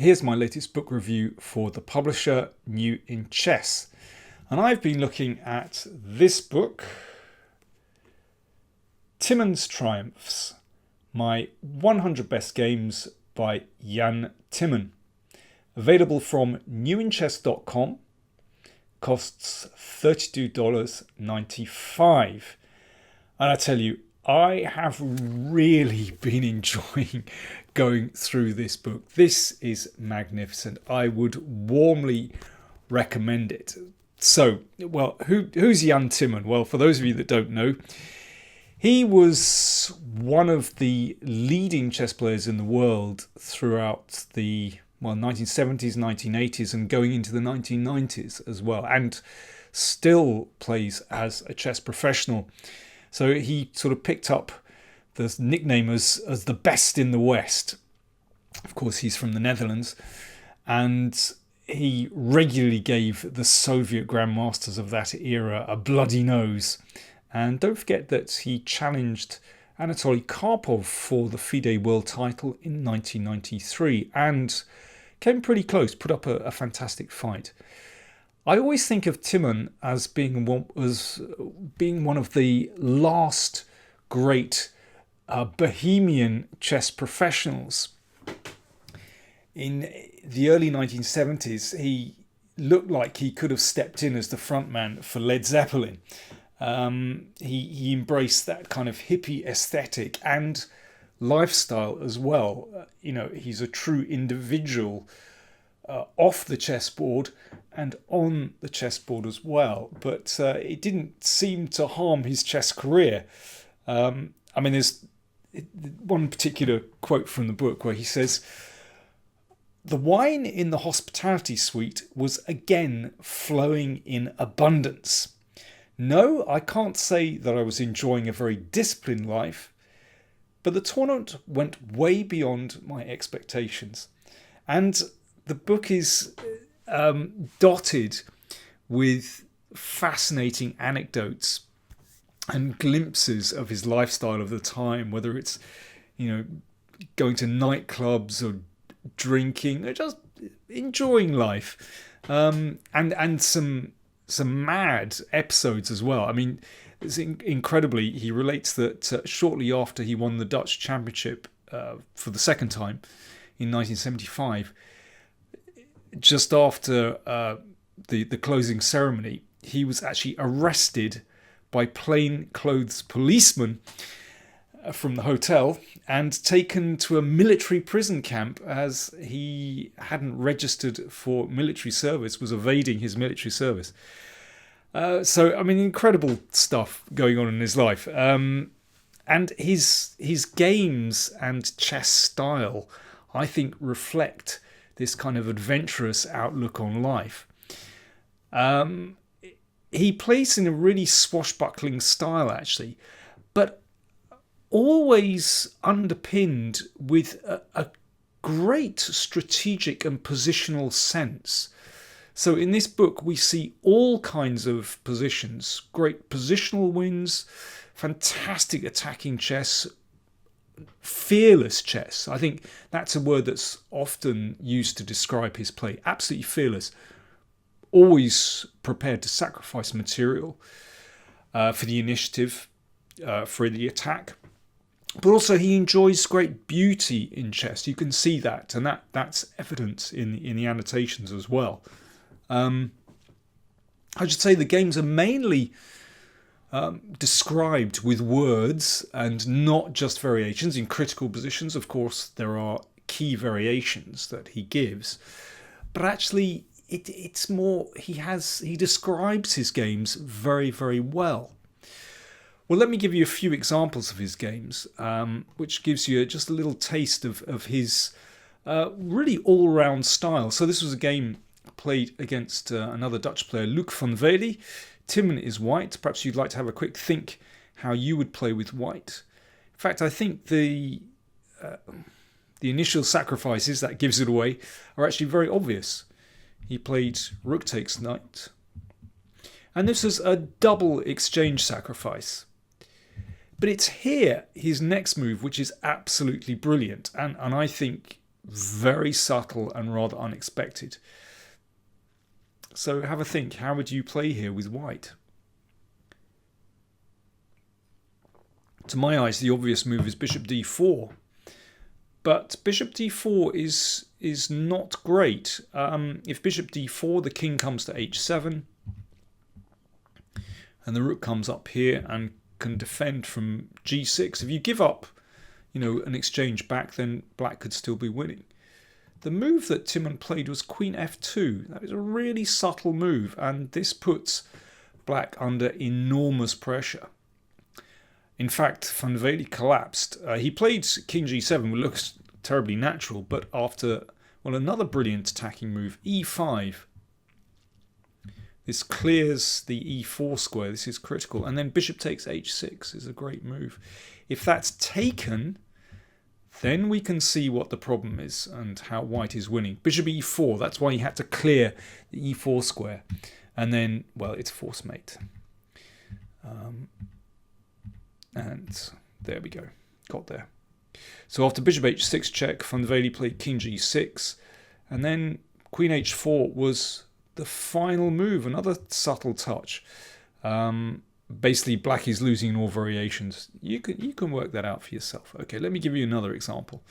here's my latest book review for the publisher New in Chess. And I've been looking at this book, Timman's Triumphs, my 100 Best Games by Jan Timman. Available from newinchess.com, costs $32.95. And I tell you, I have really been enjoying going through this book. This is magnificent. I would warmly recommend it. So, well, who's Jan Timman? Well, for those of you that don't know, he was one of the leading chess players in the world throughout the 1970s, 1980s, and going into the 1990s as well, and still plays as a chess professional. So he sort of picked up the nickname as the best in the West. Of course, he's from the Netherlands, and he regularly gave the Soviet grandmasters of that era a bloody nose. And don't forget that he challenged Anatoly Karpov for the FIDE world title in 1993 and came pretty close, put up a fantastic fight. I always think of Timman as being one of the last great bohemian chess professionals. In the early 1970s, he looked like he could have stepped in as the frontman for Led Zeppelin. He embraced that kind of hippie aesthetic and lifestyle as well. He's a true individual off the chessboard and on the chessboard as well. But it didn't seem to harm his chess career. There's one particular quote from the book where he says, "The wine in the hospitality suite was again flowing in abundance. No, I can't say that I was enjoying a very disciplined life, but the tournament went way beyond my expectations." And the book is dotted with fascinating anecdotes and glimpses of his lifestyle of the time, whether it's, going to nightclubs or drinking or just enjoying life, and some mad episodes as well. I mean, it's incredibly, he relates that shortly after he won the Dutch Championship for the second time in 1975, just after the closing ceremony, he was actually arrested by plainclothes policemen from the hotel and taken to a military prison camp as he hadn't registered for military service, was evading his military service. Incredible stuff going on in his life. And his games and chess style, I think, reflect this kind of adventurous outlook on life. He plays in a really swashbuckling style, actually, but always underpinned with a great strategic and positional sense. So in this book, we see all kinds of positions, great positional wins, fantastic attacking chess, fearless chess. I think that's a word that's often used to describe his play. Absolutely fearless. Always prepared to sacrifice material for the initiative, for the attack. But also he enjoys great beauty in chess. You can see that, and that's evident in the annotations as well. I should say the games are mainly described with words and not just variations. In critical positions, of course, there are key variations that he gives, but actually it's more, he describes his games very, very well. Well, let me give you a few examples of his games, which gives you just a little taste of his really all-round style. So this was a game played against another Dutch player, Luc van Velde. Timman is white. Perhaps you'd like to have a quick think how you would play with white. In fact, I think the initial sacrifices, that gives it away, are actually very obvious. He played rook takes knight. And this is a double exchange sacrifice. But it's here, his next move, which is absolutely brilliant. And I think very subtle and rather unexpected. So have a think. How would you play here with white? To my eyes, the obvious move is bishop d4. But bishop d4 is not great. If bishop d4, the king comes to h7. And the rook comes up here and can defend from g6. If you give up, an exchange back, then black could still be winning. The move that Timman played was queen f2. That is a really subtle move, and this puts black under enormous pressure. In fact, Van Velde collapsed. He played king g7, which looks terribly natural, but after, another brilliant attacking move, e5. This clears the e4 square. This is critical. And then bishop takes h6 is a great move. If that's taken, then we can see what the problem is and how white is winning. Bishop e4, that's why he had to clear the e4 square. And then, it's force mate. And there we go. Got there. So after bishop h6 check, Van Velde played king g6. And then queen h4 was the final move, another subtle touch. Basically, black is losing in all variations. You can work that out for yourself. Okay, let me give you another example.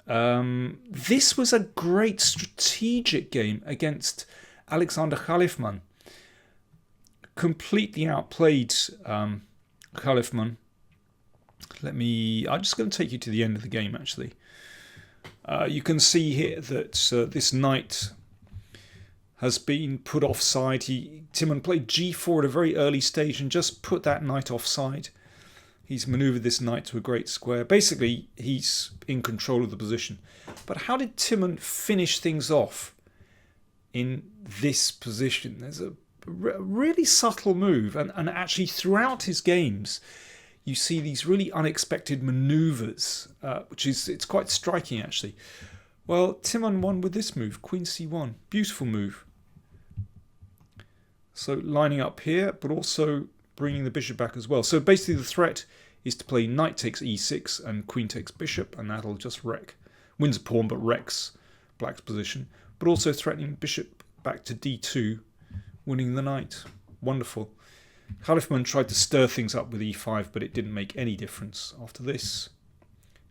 This was a great strategic game against Alexander Khalifman. Completely outplayed Khalifman. I'm just going to take you to the end of the game, actually. You can see here that this knight has been put offside. Timman played g4 at a very early stage and just put that knight offside. He's manoeuvred this knight to a great square. Basically, he's in control of the position. But how did Timman finish things off in this position? There's a really subtle move, and actually throughout his games, you see these really unexpected manoeuvres, it's quite striking actually. Well, Timman won with this move, queen c1. Beautiful move. So lining up here, but also bringing the bishop back as well. So basically the threat is to play knight takes e6 and queen takes bishop, and that'll just wreck. Wins a pawn, but wrecks black's position. But also threatening bishop back to d2, winning the knight. Wonderful. Khalifman tried to stir things up with e5, but it didn't make any difference after this.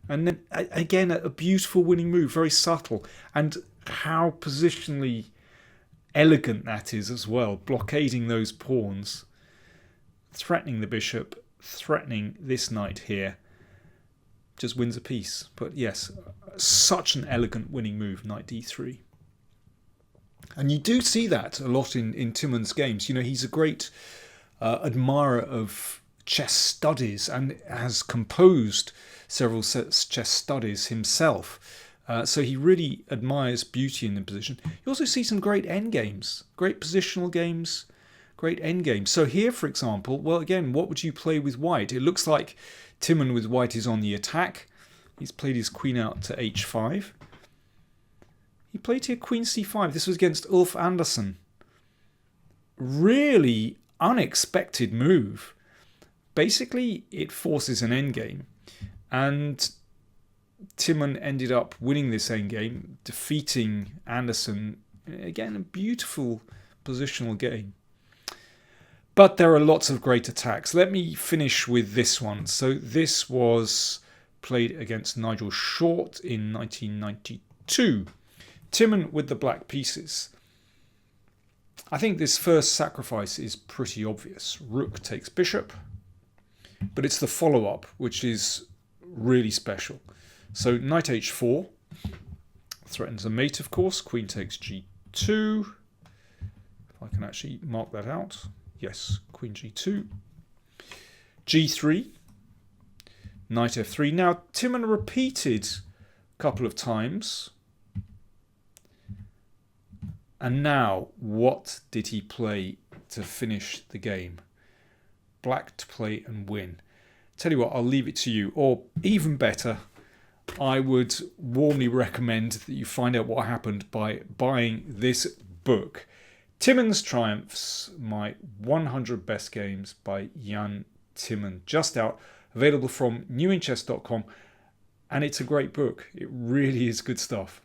And then, again, a beautiful winning move, very subtle. And how positionally elegant that is as well. Blockading those pawns. Threatening the bishop. Threatening this knight here. Just wins a piece. But yes, such an elegant winning move, knight d3. And you do see that a lot in Timman's games. He's a great admirer of chess studies and has composed several chess studies himself. So he really admires beauty in the position. You also see some great endgames, great positional games, great endgames. So here, for example, again, what would you play with white? It looks like Timman with white is on the attack. He's played his queen out to h5. He played here queen c5. This was against Ulf Andersson. Really unexpected move. Basically, it forces an endgame. And Timman ended up winning this endgame, defeating Andersson. Again, a beautiful positional game. But there are lots of great attacks. Let me finish with this one. So this was played against Nigel Short in 1992. Timman with the black pieces. I think this first sacrifice is pretty obvious. Rook takes bishop. But it's the follow-up which is really special. So knight h4 threatens a mate, of course. Queen takes g2. If I can actually mark that out. Yes, queen g2. g3. Knight f3. Now, Timman repeated a couple of times. And now, what did he play to finish the game? Black to play and win. Tell you what, I'll leave it to you. Or even better, I would warmly recommend that you find out what happened by buying this book. Timman's Triumphs, my 100 Best Games by Jan Timman. Just out, available from newinchess.com. and it's a great book. It really is good stuff.